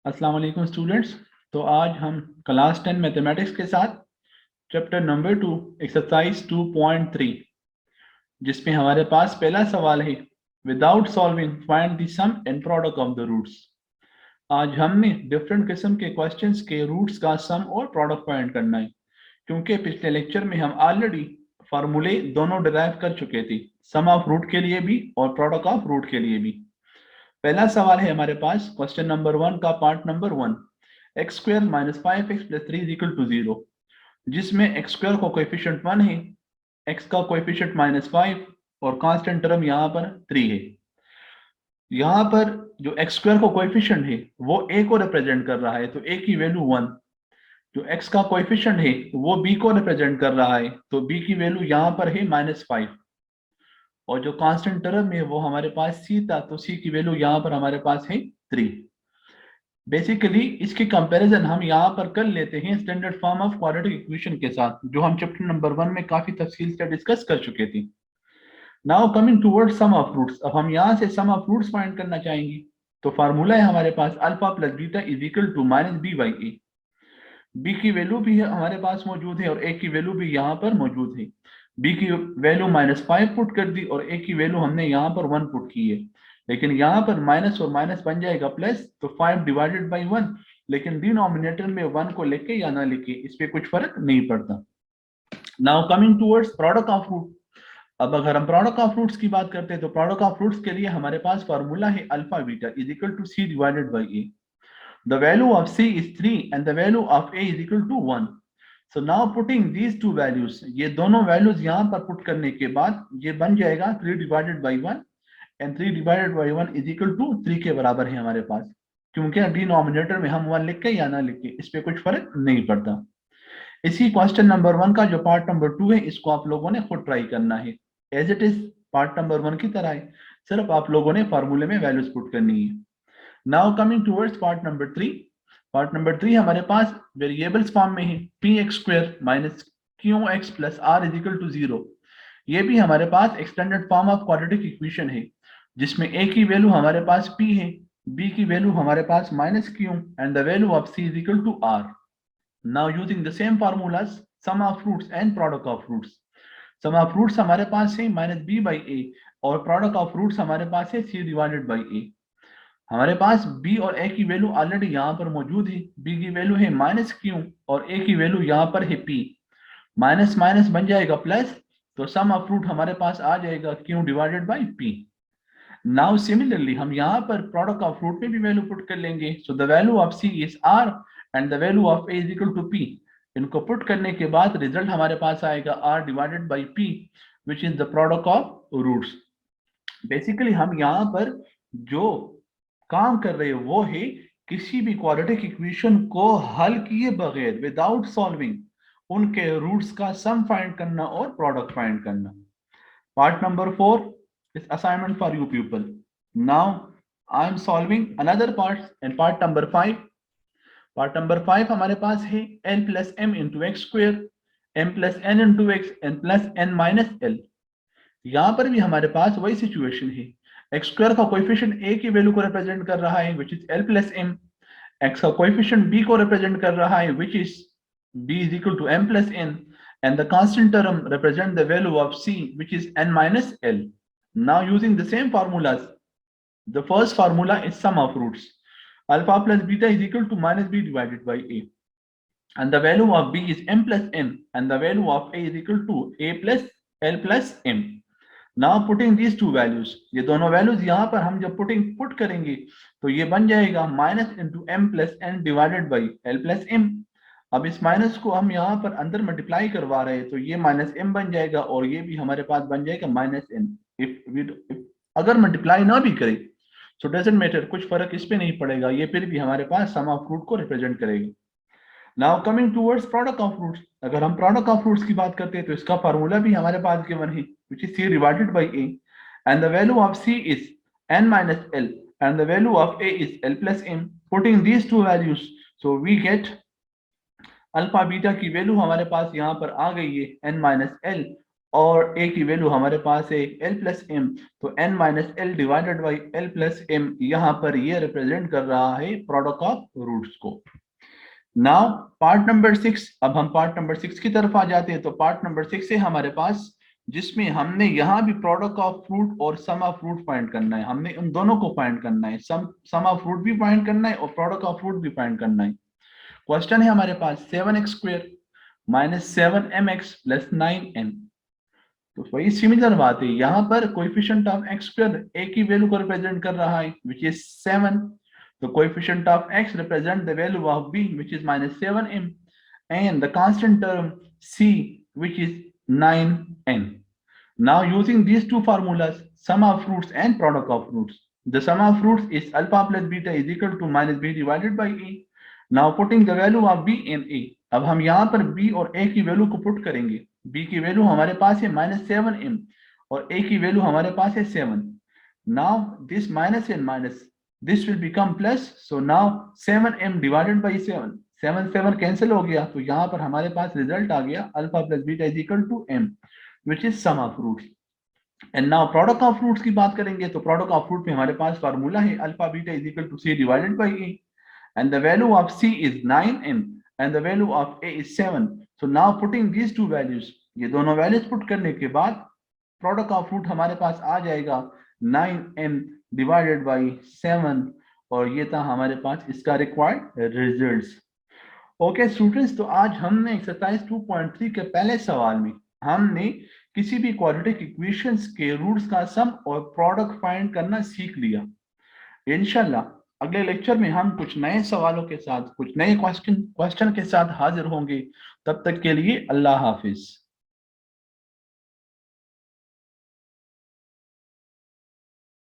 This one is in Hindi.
अस्सलाम वालेकुम स्टूडेंट्स। तो आज हम क्लास 10 मैथमेटिक्स के साथ चैप्टर नंबर 2 एक्सरसाइज 2.3 जिसमें हमारे पास पहला सवाल है, without solving find the sum and product of the roots. आज हमने डिफरेंट किस्म के क्वेश्चंस के रूट्स का सम और प्रोडक्ट फाइंड करना है, क्योंकि पिछले लेक्चर में हम ऑलरेडी फार्मूले दोनों डिराइव कर चुके थे, सम ऑफ रूट के लिए भी और प्रोडक्ट ऑफ रूट के लिए भी। पहला सवाल है हमारे पास क्वेश्चन नंबर 1 का part number 1, x square minus 5x plus 3 is equal to 0, जिसमें एक्स स्क्वायर का कोएफिशिएंट 1 है, एक्स का कोएफिशिएंट -5 और कांस्टेंट टर्म यहाँ पर 3 है। यहाँ पर जो एक्स स्क्वायर का कोएफिशिएंट है वो a को रिप्रेजेंट कर रहा है, तो a की वैल्यू 1। जो x का कोएफिशिएंट है वो b को रिप्रेजेंट कर रहा है, तो b की वैल्यू यहाँ पर है -5। और जो कांस्टेंट टर्म है वो हमारे पास c था, तो c की वैल्यू यहाँ पर हमारे पास है 3। बेसिकली इसकी कंपैरिजन हम यहाँ पर कर लेते हैं standard form of quadratic equation के साथ, जो हम चैप्टर नंबर 1 में काफी तफसील से डिस्कस कर चुके थे। Now coming towards sum of roots, अब हम यहाँ से सम ऑफ रूट्स फाइंड करना चाहेंगे। तो फार्मूला है हमारे पास alpha plus beta is equal to minus B by A. B की वैल्यू भी हमारे पास मौजूद है और ए की वैल्यू भी यहाँ पर मौजूद है। बी की वैल्यू -5 पुट कर दी और ए की वैल्यू हमने यहाँ पर 1 पुट की है, लेकिन यहाँ पर माइनस और माइनस बन जाएगा प्लस, तो 5 डिवाइडेड बाई 1, लेकिन डिनोमिनेटर में 1 को लेके या ना लेके इस पे कुछ फर्क नहीं पड़ता। Now coming towards product of root, अब अगर हम प्रोडक्ट ऑफ रूट्स की बात करते हैं तो प्रोडक्ट ऑफ रूट्स के लिए हमारे पास फॉर्मूला है alpha beta is equal to c divided by a. The value of c is 3 and the value of a is equal to 1. So now putting these two values, ये दोनों values यहाँ पर put करने के बाद ये बन जाएगा 3 divided by 1 and 3 divided by 1 is equal to 3 के बराबर है हमारे पास, क्योंकि डिनोमिनेटर में हम 1 लिख के या ना लिख के इस पे कुछ फर्क नहीं पड़ता। इसी क्वेश्चन नंबर 1 का जो पार्ट नंबर 2 है इसको आप लोगों ने खुद ट्राई करना है, as it is part number 1 की तरह है, सिर्फ आप लोगों ने फार्मूले में वैल्यूज पुट करनी है। Now coming towards part number 3, part number 3 हमारे पास वेरिएबल्स फॉर्म में है px square minus qx plus r is equal to 0। ये भी हमारे पास extended form of quadratic equation है, जिसमें a की वैल्यू हमारे पास p है, b की वैल्यू हमारे पास -q and the value of c is equal to r। Now using the same formulas sum of roots and product of roots, sum of roots हमारे पास है -b बाई a और प्रोडक्ट ऑफ रूट्स हमारे पास है c डिवाइडेड बाई a। हमारे पास b और a की वैल्यू ऑलरेडी यहाँ पर मौजूद है, b की वैल्यू है -q और a की वैल्यू यहाँ पर है p। माइनस माइनस बन जाएगा प्लस, तो सम ऑफ रूट हमारे पास आ जाएगा q divided by p। Now similarly हम यहाँ पर प्रोडक्ट ऑफ रूट में भी वैल्यू पुट कर लेंगे, so the value of c is r and the value of a is equal to p। इनको पुट करने के बाद रिजल्ट हमारे पास आएगा r divided by p which is the product of roots. Basically हम यहाँ पर जो काम कर रहे हो वो है किसी भी क्वाड्रेटिक इक्वेशन को हल किए बगैर विदाउट सॉल्विंग उनके रूट्स का सम फाइंड करना और प्रोडक्ट फाइंड करना। Part number 4 is assignment for you people. Now I am solving another part in part number 5। Part number 5 हमारे पास है n plus m into x square, m plus n into x, n plus n minus l। यहाँ पर भी हमारे पास वही सिचुएशन है, एक्स स्क्वायर का कोएफिशिएंट a की वैल्यू को रिप्रेजेंट कर रहा है which is l plus m, x का कोएफिशिएंट b को रिप्रेजेंट कर रहा है which is b is equal to m plus n and the constant term represent the value of c which is n minus l. Now using the same formulas, the first formula is sum of roots. Alpha plus beta is equal to minus b divided by a and the value of b is m plus n and the value of a is equal to a plus l plus m. Now putting these two values, ये दोनों वैल्यूज यहाँ पर हम जब पुट करेंगे तो ये बन जाएगा minus into m plus n divided by l plus m. अब इस माइनस को हम यहाँ पर अंदर मल्टीप्लाई करवा रहे हैं तो ये माइनस एम बन जाएगा और ये भी हमारे पास बन जाएगा माइनस एन। इफ अगर मल्टीप्लाई ना भी करे सो डजंट मैटर, कुछ फर्क इस पे नहीं पड़ेगा, ये फिर भी हमारे पास सम ऑफ रूट को रिप्रेजेंट करेगा। Now coming towards product of roots, अगर हम प्रोडक्ट ऑफ रूट्स की बात करते हैं तो इसका फार्मूला भी हमारे पास गिवन है which is c divided by a and the value of c is n minus l and the value of a is l plus m. Putting these two values, so we get alpha beta की वैल्यू हमारे पास यहाँ पर आ गई है n minus l और a की वैल्यू हमारे पास है l प्लस m, तो n minus L divided by l plus m, यहाँ पर ये रिप्रेजेंट कर रहा है प्रोडक्ट ऑफ रूट्स को। नाउ पार्ट नंबर 6, अब हम पार्ट नंबर 6 की तरफ आ जाते हैं। तो पार्ट नंबर 6 है हमारे पास, जिसमें हमने यहाँ भी प्रोडक्ट ऑफ फ्रूट और सम ऑफ फ्रूट फाइंड करना है। हमने उन दोनों को फाइंड करना है, सम ऑफ फ्रूट भी फाइंड करना है और प्रोडक्ट ऑफ फ्रूट भी फाइंड करना है। क्वेश्चन है हमारे पास 7x square minus 7mx plus 9n। तो वही सिमिलर बात है, यहाँ पर coefficient of x square a की वैल्यू को रिप्रेजेंट कर रहा है विच इज 7, तो coefficient of x represent the value of b which is minus 7m and the constant term c which is 9n. Now using these two formulas, sum of fruits and product of fruits, the sum of fruits is alpha plus beta is equal to minus b divided by a. Now putting the value of b and a, अब हम यहाँ पर b और a की वैल्यू को पुट करेंगे। b की वैल्यू हमारे पास है -7m और a की वैल्यू हमारे पास है 7। Now this minus and minus, this will become plus, so now 7m divided by 7, 7 cancel हो गया, तो यहाँ पर हमारे पास रिजल्ट आ गया alpha plus beta is equal to m which is sum of fruits. And now product of fruits की बात करेंगे, तो product of fruit में हमारे पास फार्मूला है alpha beta is equal to c divided by a, and the value of c is 9m and the value of a is 7. So now putting these two values, ये दोनों वैल्यूज पुट करने के बाद प्रोडक्ट ऑफ फ्रूट हमारे पास आ जाएगा 9m डिवाइडेड बाई 7, और ये था हमारे पास इसका रिक्वायर्ड रिजल्ट्स। ओके स्टूडेंट्स, तो आज हमने एक्सरसाइज 2.3 के पहले सवाल में हमने किसी भी क्वाड्रेटिक इक्वेशंस के रूट्स का सम और प्रोडक्ट फाइंड करना सीख लिया। इंशाल्लाह अगले लेक्चर में हम कुछ नए सवालों के साथ, कुछ नए क्वेश्चन के साथ हाजिर होंगे। तब तक के लिए अल्लाह हाफिज।